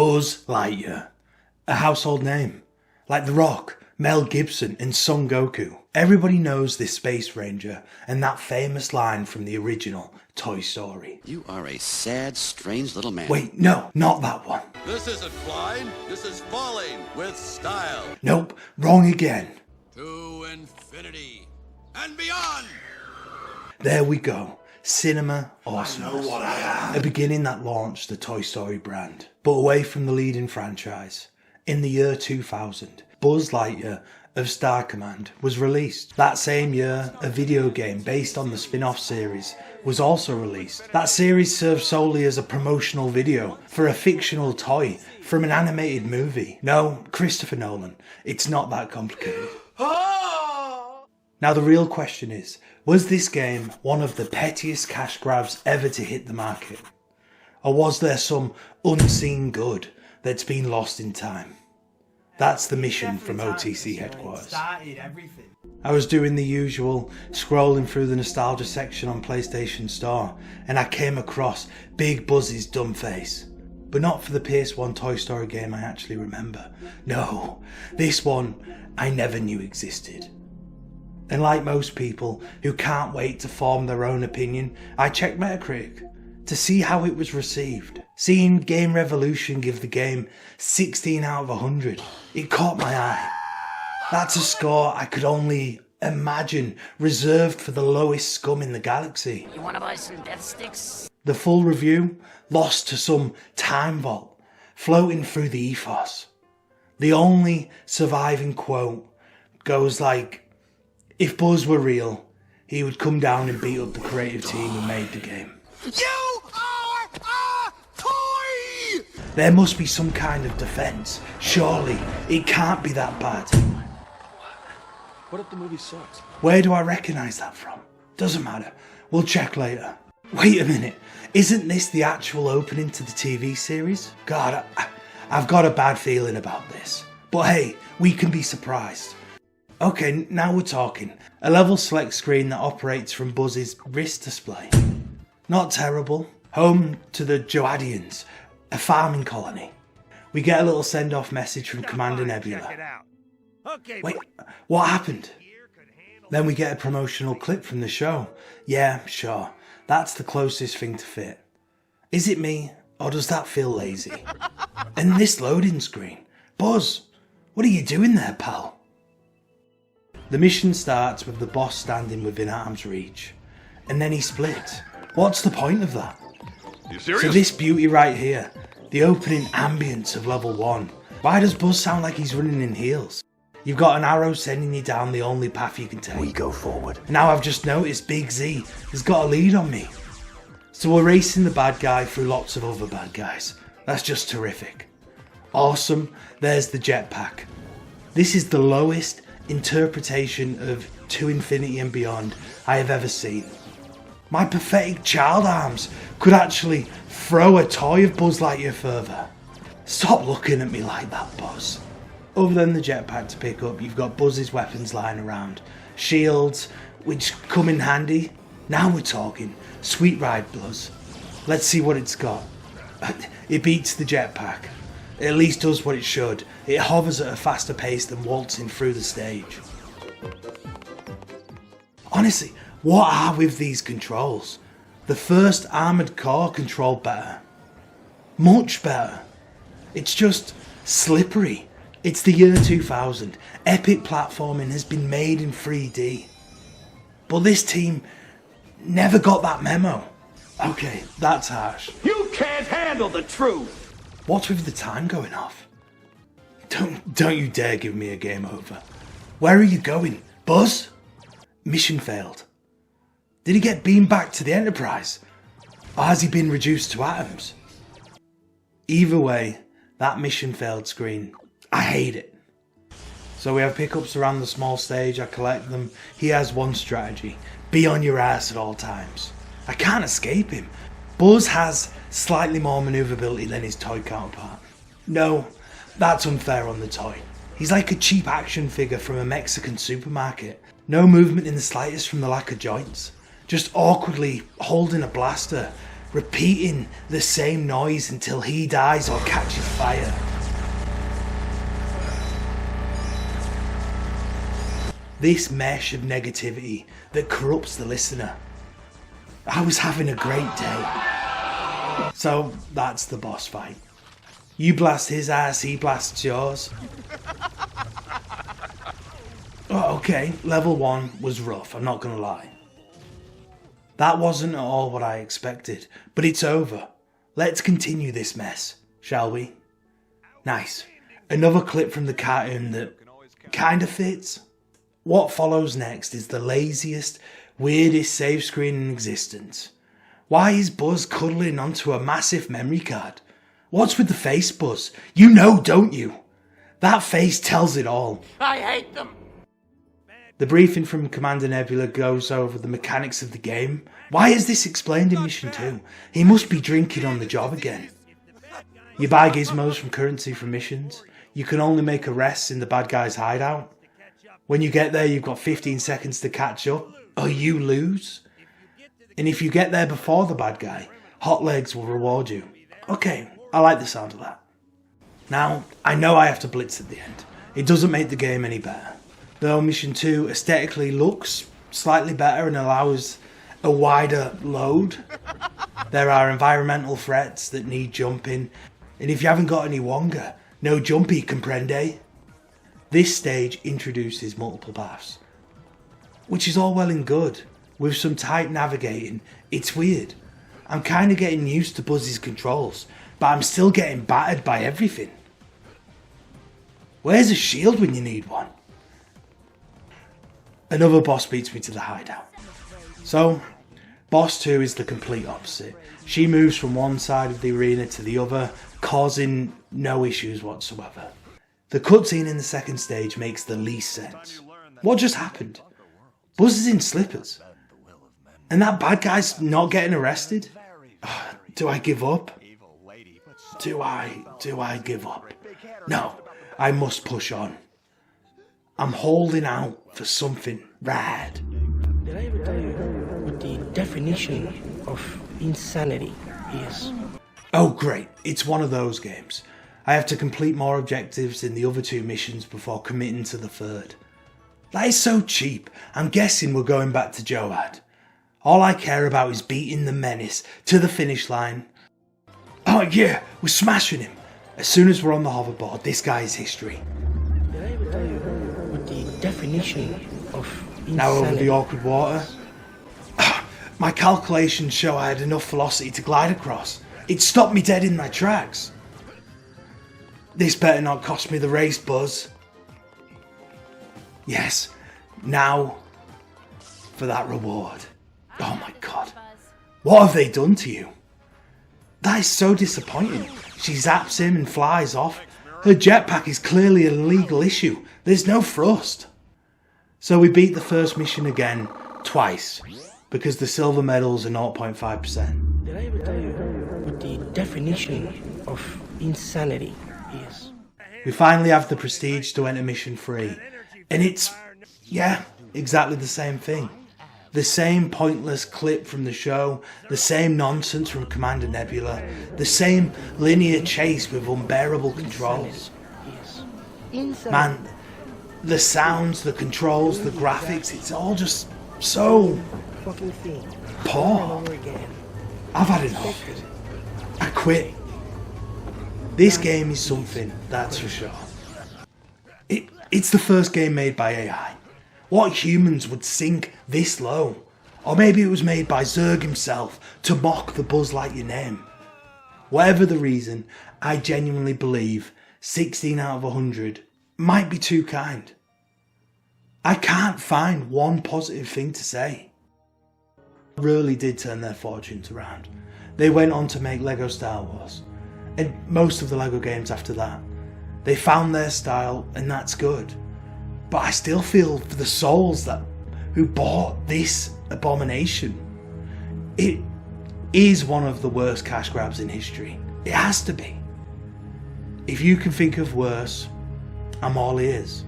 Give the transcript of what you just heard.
Buzz Lightyear. A household name. Like The Rock, Mel Gibson and Son Goku. Everybody knows this space ranger and that famous line from the original Toy Story. You are a sad, strange little man. Wait, no, not that one. This isn't flying, this is falling with style. Nope, wrong again. To infinity and beyond. There we go. Cinema awesomeness. I know what I am. A beginning that launched the Toy Story brand. But away from the leading franchise. In the year 2000, Buzz Lightyear of Star Command was released. That same year, a video game based on the spin-off series was also released. That series served solely as a promotional video for a fictional toy from an animated movie. No, Christopher Nolan, it's not that complicated. Now the real question is, was this game one of the pettiest cash grabs ever to hit the market? Or was there some unseen good that's been lost in time? That's the mission from OTC headquarters. I was doing the usual, scrolling through the nostalgia section on PlayStation Store, and I came across Big Buzz's dumb face. But not for the PS1 Toy Story game I actually remember. No, this one I never knew existed. And like most people who can't wait to form their own opinion, I checked Metacritic to see how it was received. Seeing Game Revolution give the game 16 out of 100, it caught my eye. That's a score I could only imagine reserved for the lowest scum in the galaxy. You wanna buy some death sticks? The full review lost to some time vault floating through the ethos. The only surviving quote goes like, if Buzz were real, he would come down and beat up the creative team who made the game. You are a toy! There must be some kind of defense. Surely, it can't be that bad. What if the movie sucks? Where do I recognise that from? Doesn't matter. We'll check later. Wait a minute. Isn't this the actual opening to the TV series? God, I've got a bad feeling about this. But hey, we can be surprised. Okay, now we're talking. A level select screen that operates from Buzz's wrist display. Not terrible. Home to the Joadians, a farming colony. We get a little send-off message from Commander Nebula. Wait, what happened? Then we get a promotional clip from the show. Yeah, sure. That's the closest thing to fit. Is it me, or does that feel lazy? And this loading screen. Buzz, what are you doing there, pal? The mission starts with the boss standing within arm's reach. And then he splits. What's the point of that? You serious? So this beauty right here, the opening ambience of level 1. Why does Buzz sound like he's running in heels? You've got an arrow sending you down the only path you can take. We go forward. Now I've just noticed Big Z has got a lead on me. So we're racing the bad guy through lots of other bad guys. That's just terrific. Awesome, there's the jetpack. This is the lowest interpretation of To Infinity and Beyond I have ever seen. My pathetic child arms could actually throw a toy of Buzz Lightyear further. Stop looking at me like that, Buzz. Other than the jetpack to pick up, you've got Buzz's weapons lying around. Shields, which come in handy. Now we're talking. Sweet ride, Buzz. Let's see what it's got. It beats the jetpack. It at least does what it should. It hovers at a faster pace than waltzing through the stage. Honestly, what are with these controls? The first Armoured Core controlled better. Much better. It's just slippery. It's the year 2000. Epic platforming has been made in 3D. But this team never got that memo. Okay, that's harsh. You can't handle the truth! What's with the time going off? Don't you dare give me a game over. Where are you going? Buzz? Mission failed. Did he get beamed back to the Enterprise? Or has he been reduced to atoms? Either way, that mission failed screen. I hate it. So we have pickups around the small stage, I collect them. He has one strategy. Be on your ass at all times. I can't escape him. Buzz has slightly more manoeuvrability than his toy counterpart. No, that's unfair on the toy. He's like a cheap action figure from a Mexican supermarket. No movement in the slightest from the lack of joints. Just awkwardly holding a blaster, repeating the same noise until he dies or catches fire. This mesh of negativity that corrupts the listener. I was having a great day. So that's the boss fight. You blast his ass, he blasts yours. Oh, okay, level 1 was rough, I'm not gonna lie. That wasn't at all what I expected, but it's over. Let's continue this mess, shall we? Nice. Another clip from the cartoon that kinda fits. What follows next is the laziest, weirdest save screen in existence. Why is Buzz cuddling onto a massive memory card? What's with the face, Buzz? You know, don't you? That face tells it all. I hate them. The briefing from Commander Nebula goes over the mechanics of the game. Why is this explained in Mission 2? He must be drinking on the job again. You buy gizmos from currency from missions. You can only make arrests in the bad guy's hideout. When you get there, you've got 15 seconds to catch up, or you lose. And if you get there before the bad guy, Hot Legs will reward you. Okay, I like the sound of that. Now, I know I have to blitz at the end. It doesn't make the game any better. Though Mission 2 aesthetically looks slightly better and allows a wider load. There are environmental threats that need jumping. And if you haven't got any Wonga, no jumpy, comprende? This stage introduces multiple paths, which is all well and good. With some tight navigating, it's weird. I'm kinda getting used to Buzz's controls, but I'm still getting battered by everything. Where's a shield when you need one? Another boss beats me to the hideout. So, boss 2 is the complete opposite. She moves from one side of the arena to the other, causing no issues whatsoever. The cutscene in the second stage makes the least sense. What just happened? Buzz is in slippers. And that bad guy's not getting arrested? Do I give up? Do I give up? No, I must push on. I'm holding out for something rad. Did I ever tell you what the definition of insanity is? Oh great, it's one of those games. I have to complete more objectives in the other 2 missions before committing to the third. That is so cheap. I'm guessing we're going back to Joad. All I care about is beating the menace to the finish line. Oh yeah, we're smashing him. As soon as we're on the hoverboard, this guy is history. Did I ever tell you what the definition of insanity? Now over the awkward water. My calculations show I had enough velocity to glide across. It stopped me dead in my tracks. This better not cost me the race, Buzz. Yes, now for that reward. Oh my god. What have they done to you? That is so disappointing. She zaps him and flies off. Her jetpack is clearly an illegal issue. There's no thrust. So we beat the first mission again, twice, because the silver medals are 0.5%. Did I ever tell you what the definition of insanity is? We finally have the prestige to enter mission 3. And it's, yeah, exactly the same thing. The same pointless clip from the show, the same nonsense from Commander Nebula, the same linear chase with unbearable controls. Man, the sounds, the controls, the graphics, it's all just so poor. I've had enough. I quit. This game is something, that's for sure. It's the first game made by AI. What humans would sink this low? Or maybe it was made by Zurg himself to mock the Buzz Lightyear name. Whatever the reason, I genuinely believe 16 out of 100 might be too kind. I can't find one positive thing to say. Really did turn their fortunes around. They went on to make Lego Star Wars, and most of the Lego games after that. They found their style, and that's good. But I still feel for the souls who bought this abomination. It is one of the worst cash grabs in history. It has to be. If you can think of worse, I'm all ears.